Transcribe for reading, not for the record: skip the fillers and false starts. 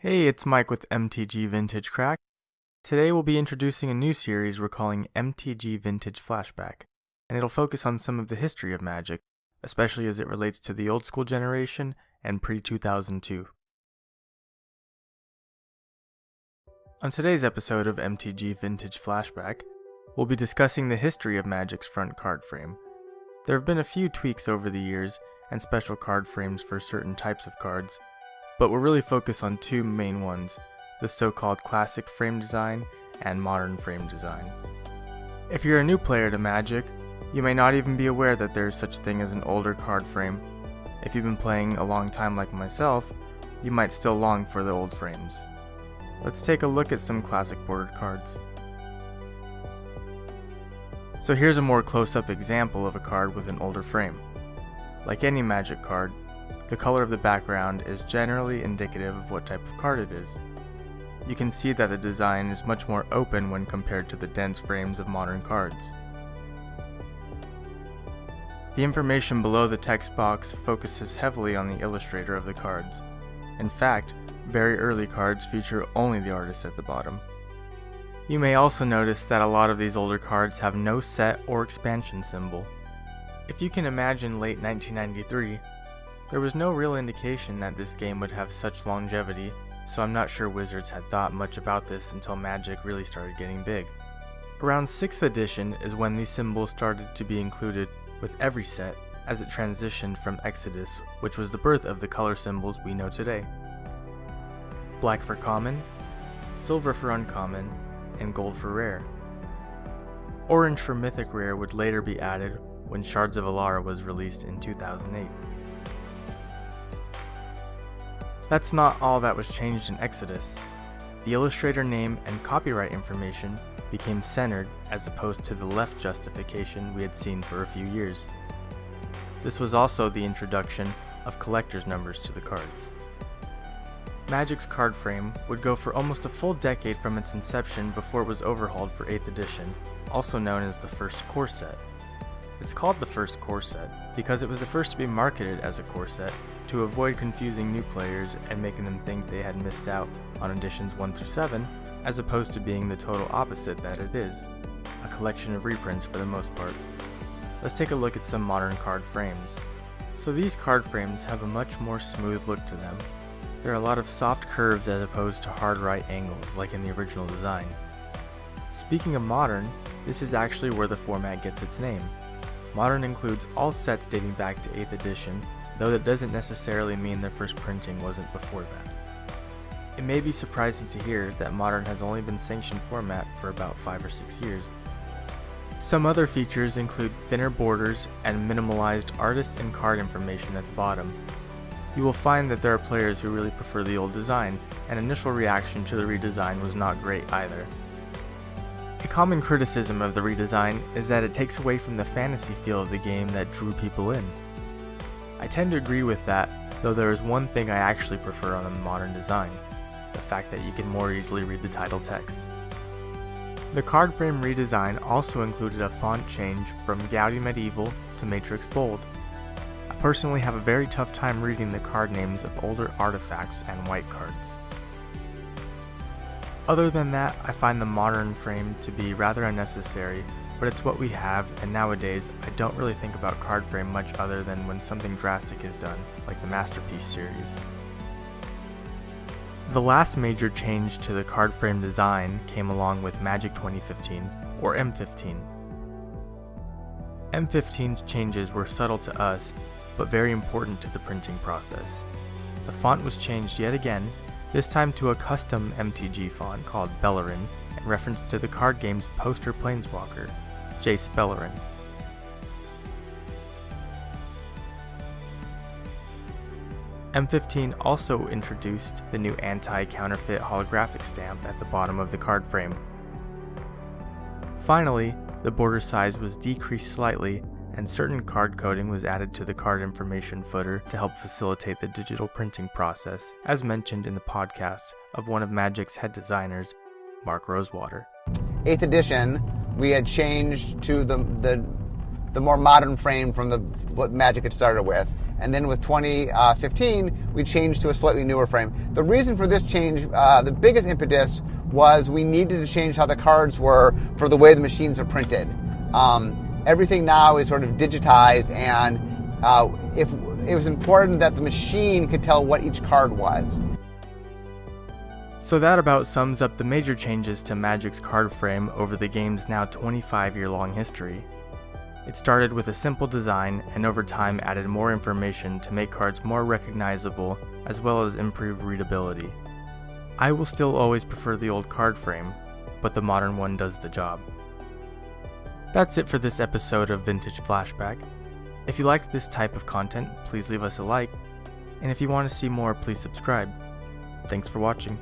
Hey, it's Mike with MTG Vintage Crack. Today we'll be introducing a new series we're calling MTG Vintage Flashback, and it'll focus on some of the history of Magic, especially as it relates to the old school generation and pre-2002. On today's episode of MTG Vintage Flashback, we'll be discussing the history of Magic's front card frame. There have been a few tweaks over the years and special card frames for certain types of cards, but we'll really focus on two main ones, the so-called classic frame design and modern frame design. If you're a new player to Magic, you may not even be aware that there is such a thing as an older card frame. If you've been playing a long time like myself, you might still long for the old frames. Let's take a look at some classic bordered cards. So here's a more close-up example of a card with an older frame. Like any Magic card, the color of the background is generally indicative of what type of card it is. You can see that the design is much more open when compared to the dense frames of modern cards. The information below the text box focuses heavily on the illustrator of the cards. In fact, very early cards feature only the artist at the bottom. You may also notice that a lot of these older cards have no set or expansion symbol. If you can imagine late 1993, there was no real indication that this game would have such longevity, so I'm not sure Wizards had thought much about this until Magic really started getting big. Around 6th edition is when these symbols started to be included with every set as it transitioned from Exodus, which was the birth of the color symbols we know today. Black for common, silver for uncommon, and gold for rare. Orange for mythic rare would later be added when Shards of Alara was released in 2008. That's not all that was changed in Exodus. The illustrator name and copyright information became centered as opposed to the left justification we had seen for a few years. This was also the introduction of collector's numbers to the cards. Magic's card frame would go for almost a full decade from its inception before it was overhauled for 8th edition, also known as the first core set. It's called the first core set because it was the first to be marketed as a core set to avoid confusing new players and making them think they had missed out on editions 1 through 7, as opposed to being the total opposite that it is, a collection of reprints for the most part. Let's take a look at some modern card frames. So these card frames have a much more smooth look to them. There are a lot of soft curves as opposed to hard right angles like in the original design. Speaking of modern, this is actually where the format gets its name. Modern includes all sets dating back to 8th edition, though that doesn't necessarily mean their first printing wasn't before that. It may be surprising to hear that Modern has only been sanctioned format for about 5 or 6 years. Some other features include thinner borders and minimalized artist and card information at the bottom. You will find that there are players who really prefer the old design, and initial reaction to the redesign was not great either. A common criticism of the redesign is that it takes away from the fantasy feel of the game that drew people in. I tend to agree with that, though there is one thing I actually prefer on the modern design, the fact that you can more easily read the title text. The card frame redesign also included a font change from Gaudy Medieval to Matrix Bold. I personally have a very tough time reading the card names of older artifacts and white cards. Other than that, I find the modern frame to be rather unnecessary, but it's what we have, and nowadays I don't really think about card frame much other than when something drastic is done, like the Masterpiece series. The last major change to the card frame design came along with Magic 2015, or M15. M15's changes were subtle to us, but very important to the printing process. The font was changed yet again, this time to a custom MTG font called Bellerin, in reference to the card game's poster planeswalker, Jace Bellerin. M15 also introduced the new anti-counterfeit holographic stamp at the bottom of the card frame. Finally, the border size was decreased slightly, and certain card coding was added to the card information footer to help facilitate the digital printing process, as mentioned in the podcast of one of Magic's head designers, Mark Rosewater. 8th edition, we had changed to the the more modern frame from what Magic had started with. And then with 2015, we changed to a slightly newer frame. The reason for this change, the biggest impetus, was we needed to change how the cards were for the way the machines are printed. Everything now is sort of digitized, and if it was important that the machine could tell what each card was. So that about sums up the major changes to Magic's card frame over the game's now 25-year-long history. It started with a simple design and over time added more information to make cards more recognizable as well as improve readability. I will still always prefer the old card frame, but the modern one does the job. That's it for this episode of Vintage Flashback. If you liked this type of content, please leave us a like, and if you want to see more, please subscribe. Thanks for watching.